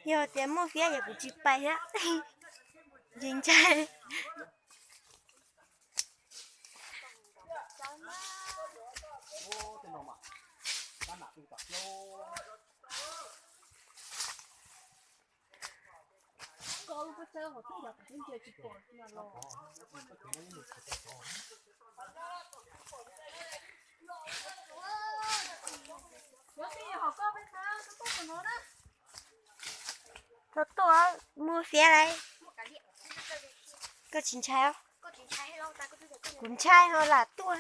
giờ tiền mua phía giờ cũng chỉ bay á dính chạy con có chơi một cái giờ cũng chơi chỉ còn là lo có cái họ có bên ta có tốt của nó đó nó to mua phía đây có chín chai không cũng chai thôi là to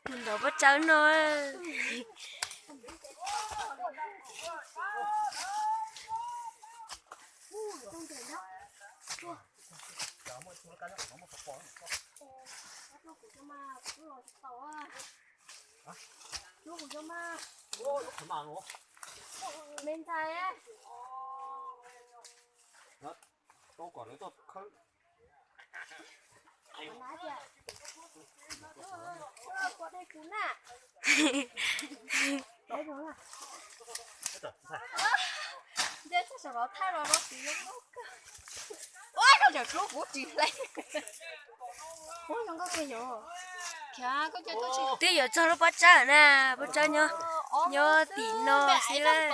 mình đâu bắt cháu nữa bên thầy á tôi còn lấy tôi không có đây cún à đấy đúng à đây chắc sẽ có thay rồi nó chỉ nó ôi nó giờ chú bút gì lấy ôi không có cái gì kìa có chơi tôi chỉ tí giờ cho nó bắt cháu nè bắt cháu nhớ tí nó xí lên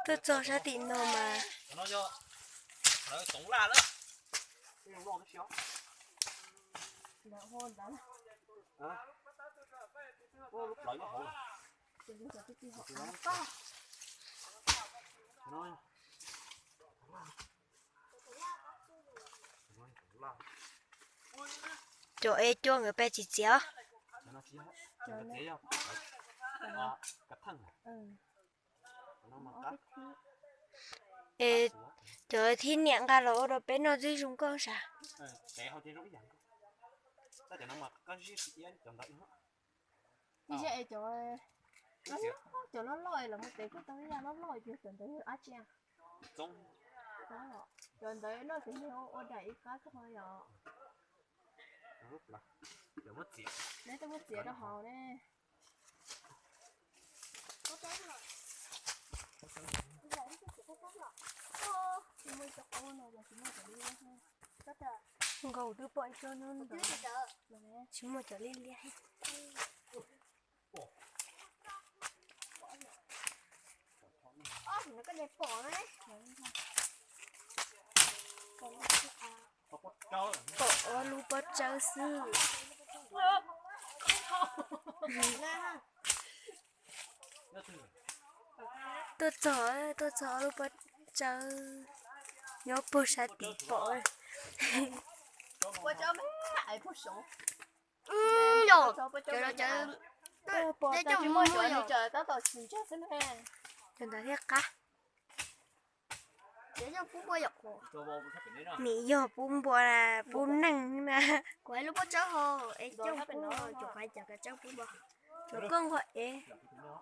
tôi cho ra tí nó mà nó cho nó tổng là đó là hôn đó lúc lấy nó hổ đừng có cái gì họ có nó chỗ ấy cho người bé chỉ chéo nó chỉ cắt thân nó mà cắt ê trời thiên nhãn cả lỗ rồi bé nó đi xuống con sao để họ chơi rối dạng ta để nó mà có gì chọn đợi nữa như vậy chỗ nó lòi là một cái tới ra nó lòi chưa chuẩn tới á cha trong đó rồi chuẩn tới nó thì nhiều ô đẩy cá thôi rồi lúc là giờ mất tiền nếu tôi mất tiền đó họ nè có tới rồi gầu đưa bội cho nó chúng mà trở lên đi nó có đẹp bỏ đấy bộ lu bớt cháu sư tôi cho lu bớt cháu nhớ bớt sát tí bộ bữa cho mấy ai phụ số rồi chờ nó chờ để cho mua rồi chờ tao tao xin cho xin hè chân ta thiết cá để cho phú mua dọc hồ mỹ giờ bún bò là bún năng mà quay lúc bắt cháu hồ ấy cháu phải nói chụp phải chặt cái cháu phú bò chỗ con gọi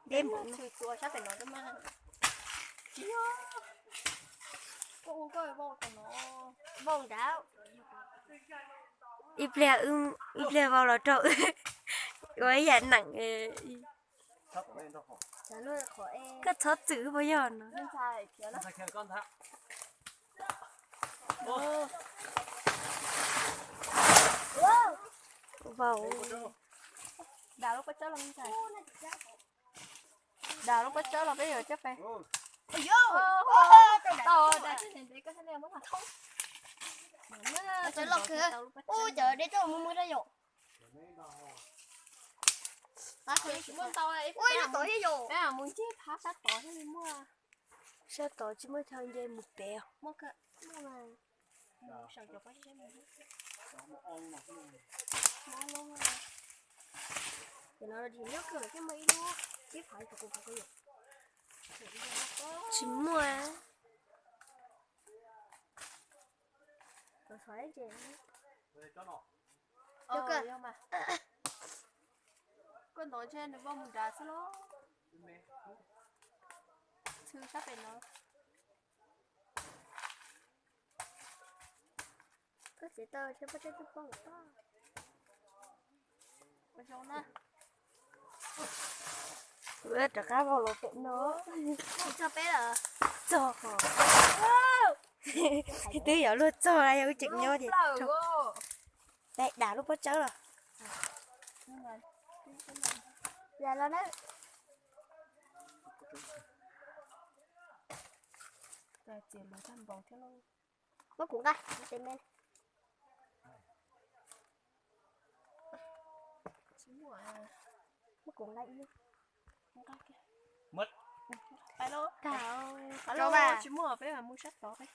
đêm thì chùa sắp phải nói cho mà cô coi vô tao nó vòng đáo ít lẹ vào là trộn gói dạ nặng trả lời khỏi em cất thoát chữ bao giờ nó nên sai kiểu nó thay con thạ vào đào lúc bắt cháu làm sai đào lúc bắt cháu là bây giờ chắc phải tao đã cái này có thể làm mất không trời lộc kìa ôi trời để tôi mua ra rồi muốn tao này ôi nó tội thế rồi bé à muốn chết phá sát bỏ thế đi mua sao tối chỉ mới tham gia một bèo mua cái mua mà sợ cho cái gì mua luôn rồi thì nó thì nó cứ cái mấy đó tiếp phải của cái gì chỉ mua rồi phải gì Được rồi. mà con nói trên được bao một đá sao nó chưa sắp đến nó Có sẽ tơ chứ có chết tôi không có. Bây giờ nè. bữa cho cá vào lột nó Cho bé là. cho tí giờ luôn cho là yêu chừng nhau thì đấy đã lúc bắt cháu rồi Dạ lên đấy. rồi chỉ mà thăm vòng thế luôn Mất cuộn coi, tìm lên. Mất cuộn lại đi. mất alo Thảo. alo bà chỉ mua với mua sách đó đấy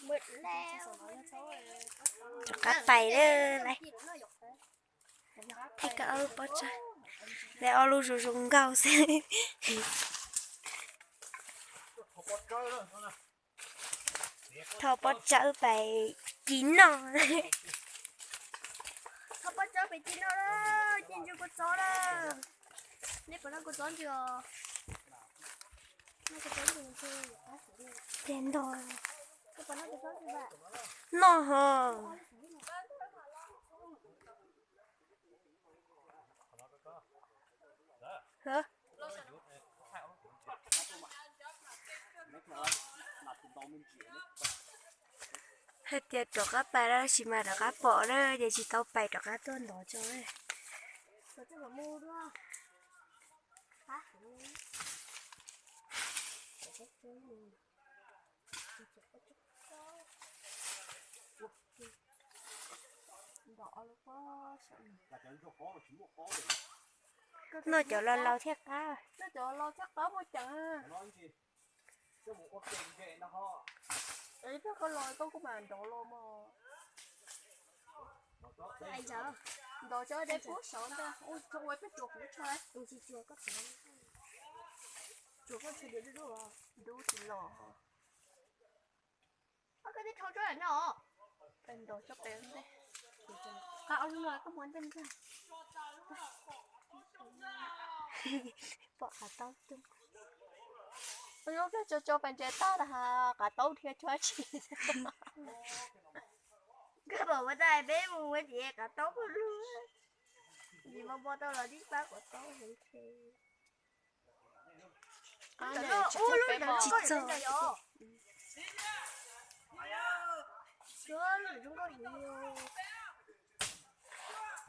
Mệt leo. các tay đó này thấy cả ở bắt cháu để ở luôn rồi dùng gạo xem thọ bắt cháu phải kín nó Không có chó bị chín nó đó. Chín chưa có chó đó. Nếu mà nó có chó chưa? Nó có chó chưa? đen thôi Nếu mà nó có chó chưa bạn? nó hả hả hết tiệt cho các bài đó chỉ mà các bỏ đó giờ chỉ tao bài cho các tuần đó cho ấy Rồi chứ mà mua đúng không? Hả? Đỏ nó có sợ. nó cho lo lo thiết cá Nó cho lo chắc đó mới chả. Ý nó có lôi có bàn đổ lô mà. Ai giờ? Đồ chơi để phút sợ ra. Ôi trong quay cái chuột nữa chơi. Ừ chị chuột có thể. Chuột có thể để được à? Đủ thì lò. Cái này thâu cho là nó. Bên đồ cho bé đây. Cạo luôn rồi có muốn bên kia. bỏ cả tao chung Ôi cái cho bạn trẻ ta là cả tàu thiệt cho chị. cái bảo với đây bé mua cái gì cả tóc luôn Gì mà bỏ tao là đi ba của tao vậy thì. ôi luôn đã chỉ sợ Chưa, chúng có nhiều.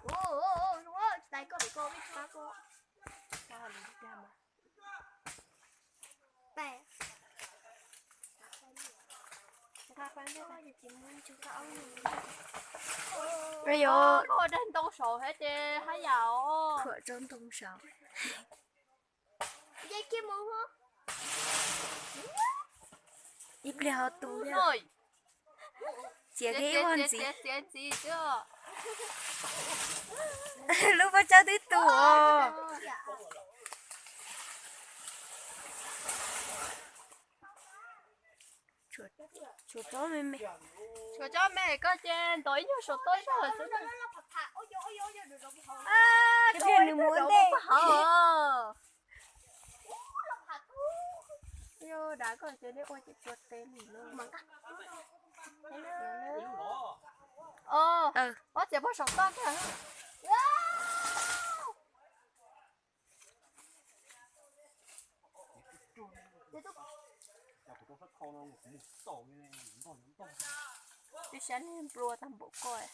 Ô, đúng rồi, đây có để cô biết ba cô. sao mà đi ra mà Đây. bây giờ Cô đang tô sổ hết đi, hãy vào. cửa trốn thông sáu Dây kia mua không? ít leo tù nha Rồi. chỉ cái con gì Chị chưa? lúc bắt cháu tới tù chuột chó mày mày Cho mẹ có trên tối như sổ tối sao rồi. cái này đừng muốn đây Yo đã có chơi để ôi chị chuột tên gì luôn. Chị bắt sổ to kìa. Đi sáng em bùa thằng bộ coi.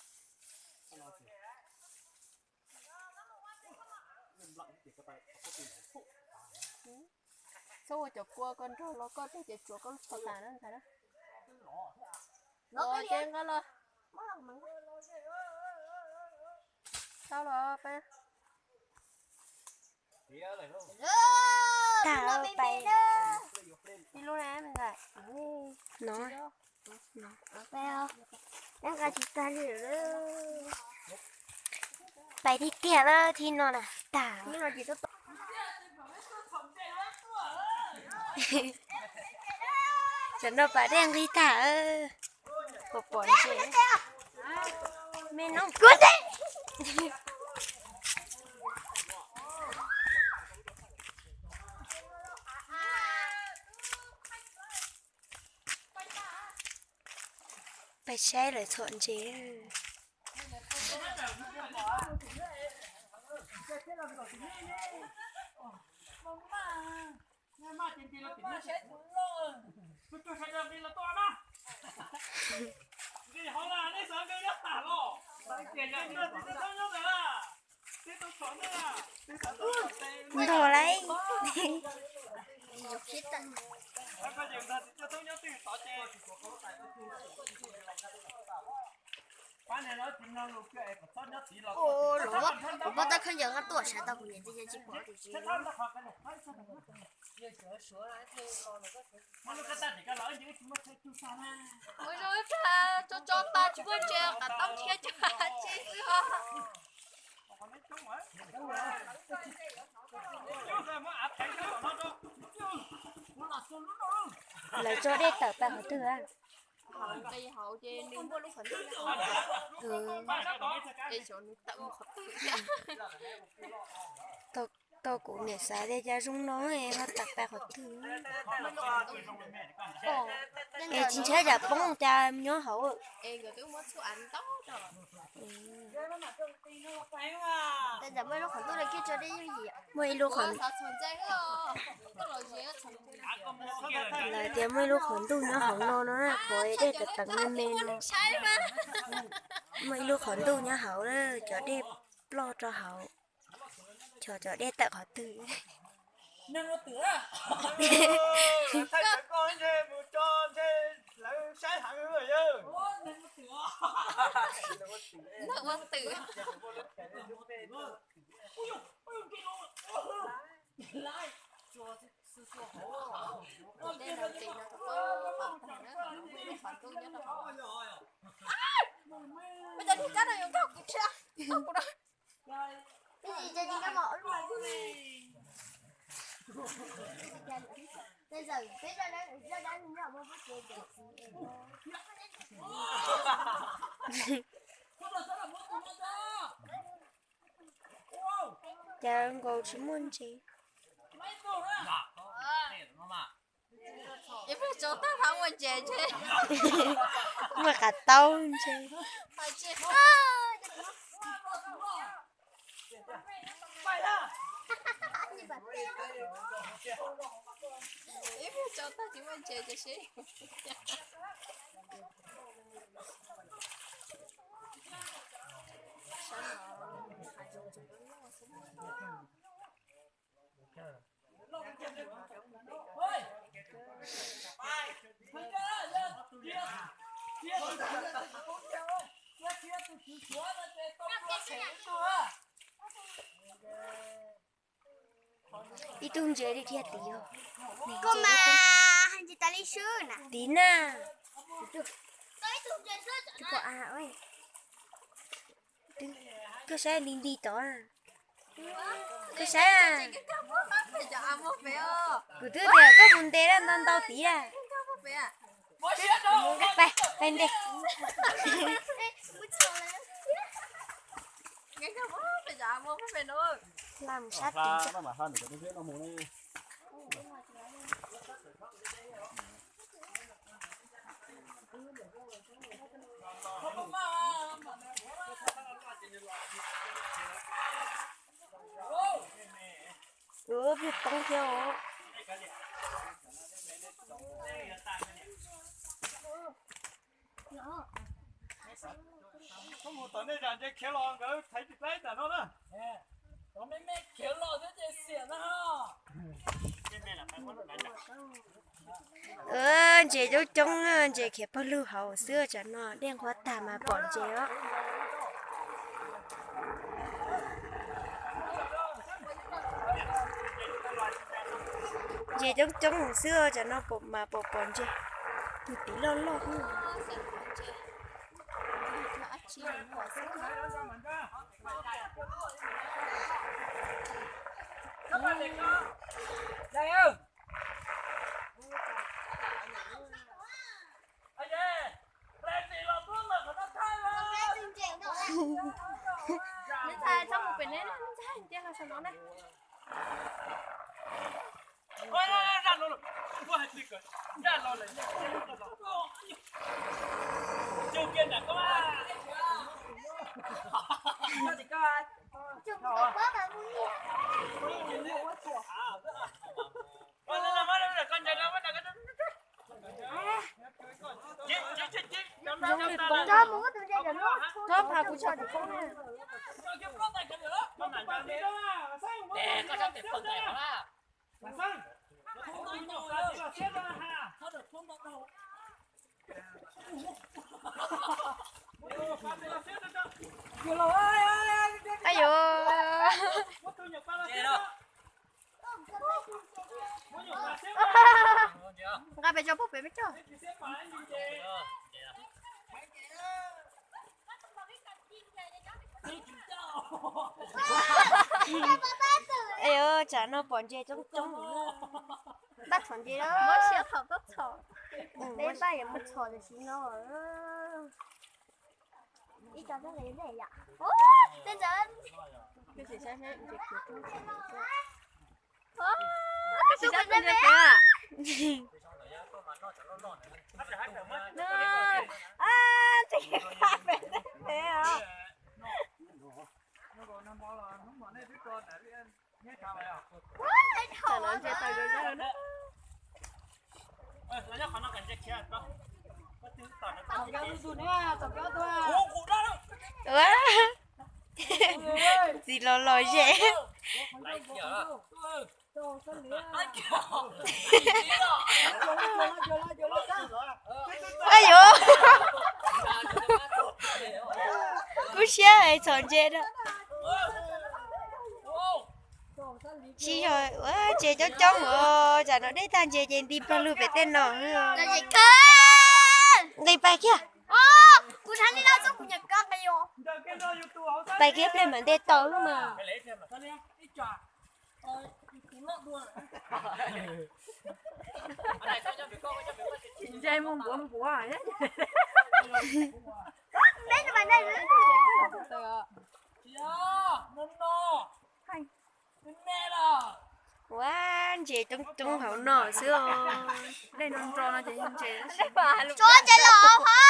Sao chụp qua con trâu nó có cái chụp chuột con sọt tàn nó đó. Rồi trên cái lo. Sao rồi bé? thả bay Đi luôn em mình lại. nó Bèo. Em cả chị ta đi rồi. bay đi tiệt đó thì nó là thả Nhưng mà chị tôi chẳng đâu phải đang đi thả một bọn trẻ mẹ nó cút đi phải xe lại thuận chế. Đồ lấy. Ô,我把它看见俺多少大姑娘，这些鸡婆的鸡。我说他就大鸡婆这，俺当天就还这个。 Lấy cho đây tập bạn thử à? Đây hậu trên đừng có lúc phấn đấu. Đây chỗ nó tận một Tôi cũng nhận ra đây cho chúng nó em nó tập bạn thử. Em chính xác là bóng cho em nhớ hậu. Em rồi tôi mất số ảnh tốt rồi. Bây giờ mấy lúc phấn đấu là kia cho đây cái gì ạ? Mấy lúc phấn là tiếng mấy lúc phấn đấu nhớ hậu nó là khỏi đây tập tặng lên men nó. Mấy lúc phấn đấu nhớ hậu đó cho đi lo cho hậu. Cho đi tặng họ tự. Nên nó tựa à? Thay con thế, một cho thế, lại sai hẳn người ơi. Nên nó tựa. Nó vẫn tự. Đây là tiền nó có phản tôi nhớ là bây giờ thì cái này có cái gì cho chị cái mỏ luôn. Bây giờ ra đây nó mà bắt chơi được. Chào cô chỉ muốn chị. Em phải cho ta thắng một chè chứ. Mà cả tao chị. Phải chứ. Em phải cho ta chỉ một chè chứ. Đi tung chế đi thiệt tí không? Cô mà hành gì ta lấy sữa nè. Tí nè. Tới tung chế sữa Chứ có à ơi. Cái xe đi đi đó à. Cái xe à. Cứ thứ điều có vấn đề là non đau tí à. Đây, lên đi. Làm sát tính nó mà hơn được cái nó muốn đi. Việc tăng theo. Có một tuần này rằng chơi kéo lon cái thấy được lấy tao nó đó. Có mấy kéo lon thế chơi xiển đó ha. Cái này là phải có được đánh. Chị chú trông chị khép bao lưu hậu xưa cho nó đen quá tà mà bọn chị đó. Chị chú trông xưa cho nó bộ mà bộ bọn chị. Một tí lo lo không. Các bạn đừng có. Đây ơi. Anh ơi. Lên thì là tuôn mà nó thay mà. Nên thay trong một bên đấy nó thay anh là sao nó này. Ôi ra luôn. Qua hết đi rồi. Ra luôn này. chưa kiên đã có mà nó thì có ai chụp có mà vui con nó làm nó là con chơi nó là con cho muốn tụi đây là nó Nó phá của cho thì không nè. để có trong tiệm phần này hả Ai dồi. Ra về cho bố bé biết chưa? Ê ơi, chả nó bọn chơi trống trống. bắt thằng gì đó Mới xé thầu tất thầu. đây ba em mất thọ thì xin nó đi cho nó lấy này ạ ô tên dân Cái gì sai hết, cái gì cái gì sai bên hết đây à? thì khác về thế à Chả nói chơi tay rồi ra đó. Gì lo lo dễ. Ai dồi. Cú xé hay chọn chơi đó. Chị rồi, chơi trống trống rồi, chả nó đấy tan chơi đi bao lưu về tên nó. là gì cơ Đây bài kia. ô cụ thằng đi đâu giúp cụ nhặt con đây vô Bài kia lên mà đây to luôn mà. Chơi mông bố à nhé. đây là bạn đây Wow, chị trống trống hậu nọ xưa. Đây nó tròn nó chơi không chơi. cho chơi lọ hả